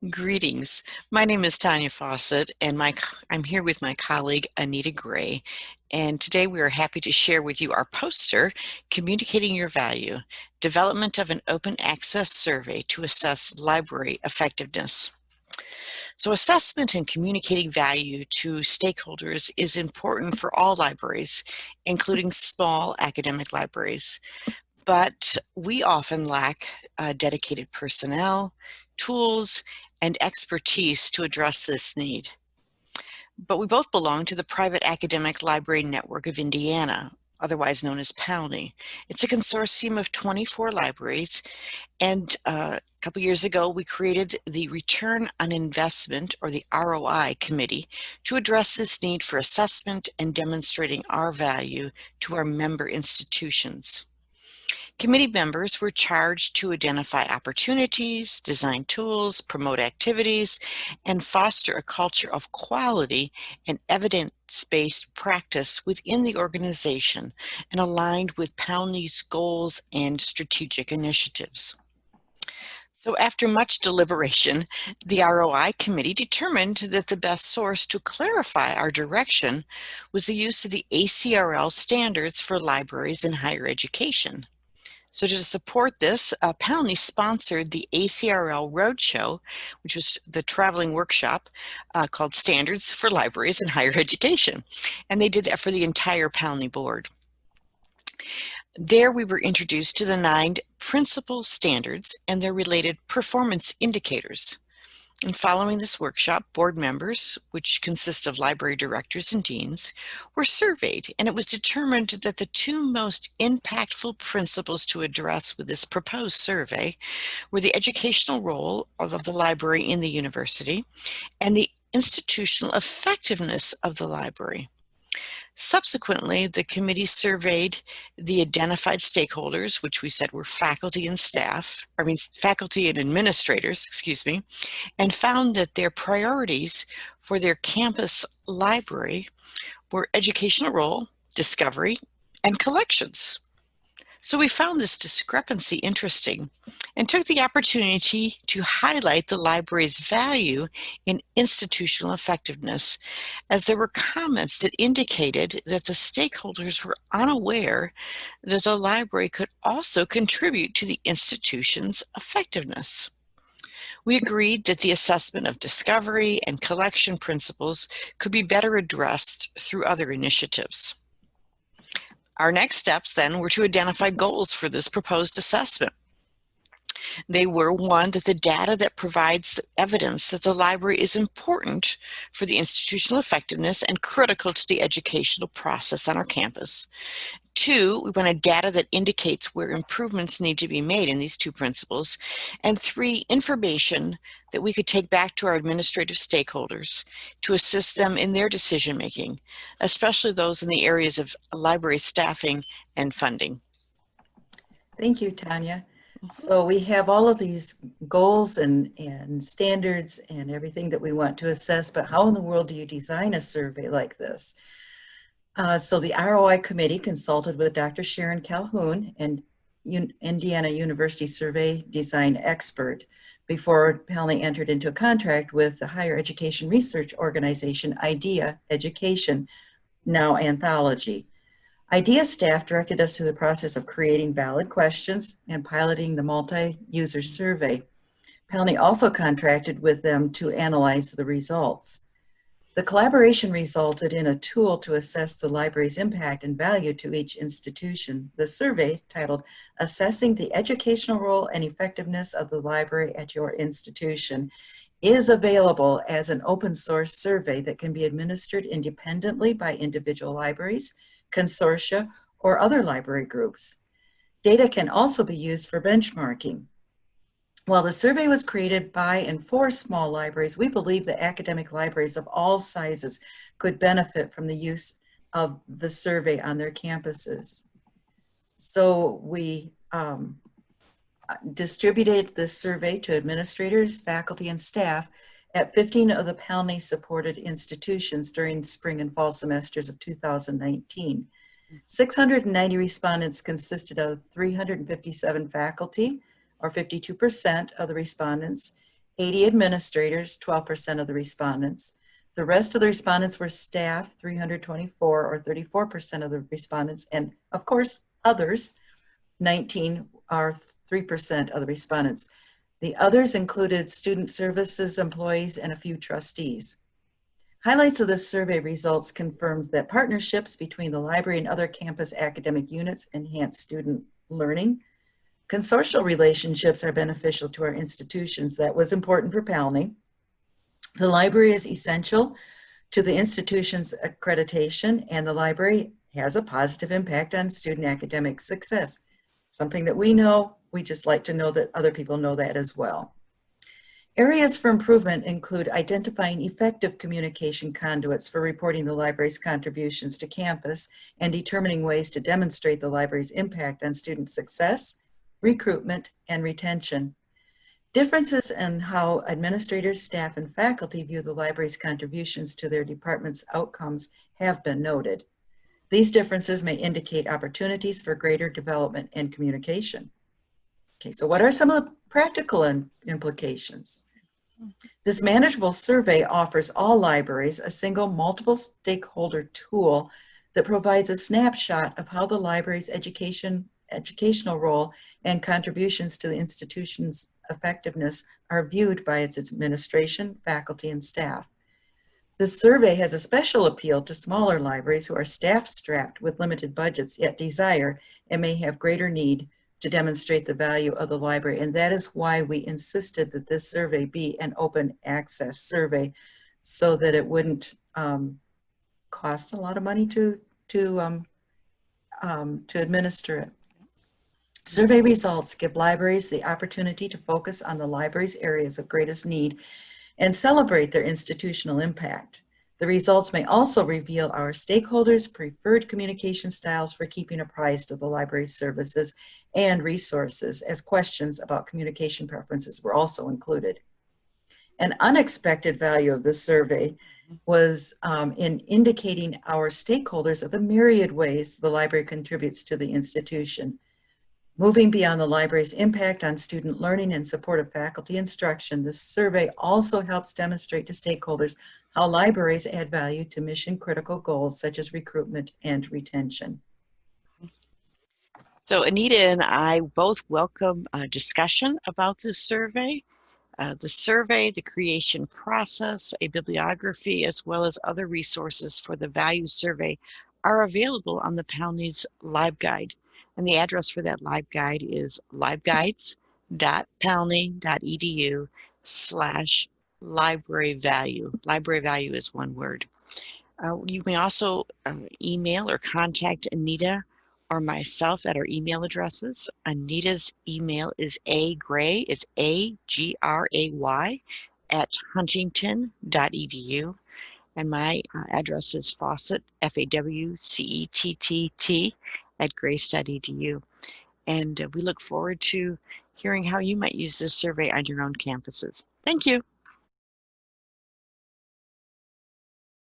Greetings. My name is Tonya Fawcett, and I'm here with my colleague Anita Gray. And today we are happy to share with you our poster, Communicating Your Value, Development of an Open Access Survey to Assess Library Effectiveness. So assessment and communicating value to stakeholders is important for all libraries, including small academic libraries. But we often lack dedicated personnel, tools, and expertise to address this need. But we both belong to the Private Academic Library Network of Indiana, otherwise known as PALNI. It's a consortium of 24 libraries, and a couple years ago we created the Return on Investment, or the ROI Committee, to address this need for assessment and demonstrating our value to our member institutions. Committee members were charged to identify opportunities, design tools, promote activities, and foster a culture of quality and evidence-based practice within the organization and aligned with PALNI's goals and strategic initiatives. So after much deliberation, the ROI committee determined that the best source to clarify our direction was the use of the ACRL standards for libraries in higher education. So to support this, PALNI sponsored the ACRL Roadshow, which was the traveling workshop called Standards for Libraries in Higher Education. And they did that for the entire PALNI board. There we were introduced to the 9 principal standards and their related performance indicators. And following this workshop, board members, which consist of library directors and deans, were surveyed, and it was determined that the 2 most impactful principles to address with this proposed survey were the educational role of the library in the university and the institutional effectiveness of the library. Subsequently, the committee surveyed the identified stakeholders, which we said were faculty and faculty and administrators, and found that their priorities for their campus library were educational role, discovery, and collections. So we found this discrepancy interesting and took the opportunity to highlight the library's value in institutional effectiveness, as there were comments that indicated that the stakeholders were unaware that the library could also contribute to the institution's effectiveness. We agreed that the assessment of discovery and collection principles could be better addressed through other initiatives. Our next steps then were to identify goals for this proposed assessment. They were, 1, that the data that provides the evidence that the library is important for the institutional effectiveness and critical to the educational process on our campus. 2, we wanted data that indicates where improvements need to be made in these 2 principles. And 3, information that we could take back to our administrative stakeholders to assist them in their decision-making, especially those in the areas of library staffing and funding. Thank you, Tonya. So we have all of these goals and standards and everything that we want to assess, but how in the world do you design a survey like this? So the ROI committee consulted with Dr. Sharon Calhoun, an Indiana University survey design expert, before PALNI entered into a contract with the higher education research organization, IDEA Education, now Anthology. IDEA staff directed us through the process of creating valid questions and piloting the multi-user survey. PALNI also contracted with them to analyze the results. The collaboration resulted in a tool to assess the library's impact and value to each institution. The survey, titled Assessing the Educational Role and Effectiveness of the Library at Your Institution, is available as an open source survey that can be administered independently by individual libraries, consortia, or other library groups. Data can also be used for benchmarking. While the survey was created by and for small libraries, we believe that academic libraries of all sizes could benefit from the use of the survey on their campuses. So we distributed this survey to administrators, faculty, and staff at 15 of the PALNI-supported institutions during spring and fall semesters of 2019. 690 respondents consisted of 357 faculty, or 52% of the respondents, 80 administrators, 12% of the respondents. The rest of the respondents were staff, 324 or 34% of the respondents, and of course, others, 19 are 3% of the respondents. The others included student services employees and a few trustees. Highlights of this survey results confirmed that partnerships between the library and other campus academic units enhance student learning. Consortial relationships are beneficial to our institutions. That was important for Palney. The library is essential to the institution's accreditation, and the library has a positive impact on student academic success. Something that we know, we just like to know that other people know that as well. Areas for improvement include identifying effective communication conduits for reporting the library's contributions to campus and determining ways to demonstrate the library's impact on student success, recruitment, and retention. Differences in how administrators, staff, and faculty view the library's contributions to their department's outcomes have been noted. These differences may indicate opportunities for greater development and communication. Okay, so what are some of the practical implications? This manageable survey offers all libraries a single multiple stakeholder tool that provides a snapshot of how the library's educational role and contributions to the institution's effectiveness are viewed by its administration, faculty, and staff. This survey has a special appeal to smaller libraries who are staff-strapped with limited budgets, yet desire and may have greater need to demonstrate the value of the library. And that is why we insisted that this survey be an open access survey, so that it wouldn't cost a lot of money to administer it. Survey results give libraries the opportunity to focus on the library's areas of greatest need and celebrate their institutional impact. The results may also reveal our stakeholders' preferred communication styles for keeping apprised of the library's services and resources, as questions about communication preferences were also included. An unexpected value of this survey was in indicating our stakeholders of the myriad ways the library contributes to the institution. Moving beyond the library's impact on student learning and support of faculty instruction, this survey also helps demonstrate to stakeholders how libraries add value to mission-critical goals such as recruitment and retention. So Anita and I both welcome a discussion about this survey. The survey, the creation process, a bibliography, as well as other resources for the value survey are available on the Palney's LibGuide. And the address for that LibGuide is libguides.palney.edu/library value. Library value is one word. You may also email or contact Anita or myself at our email addresses. Anita's email is agray, it's agray, at huntington.edu. And my address is Fawcett, FAWCETTT, at grace.edu. And we look forward to hearing how you might use this survey on your own campuses. Thank you.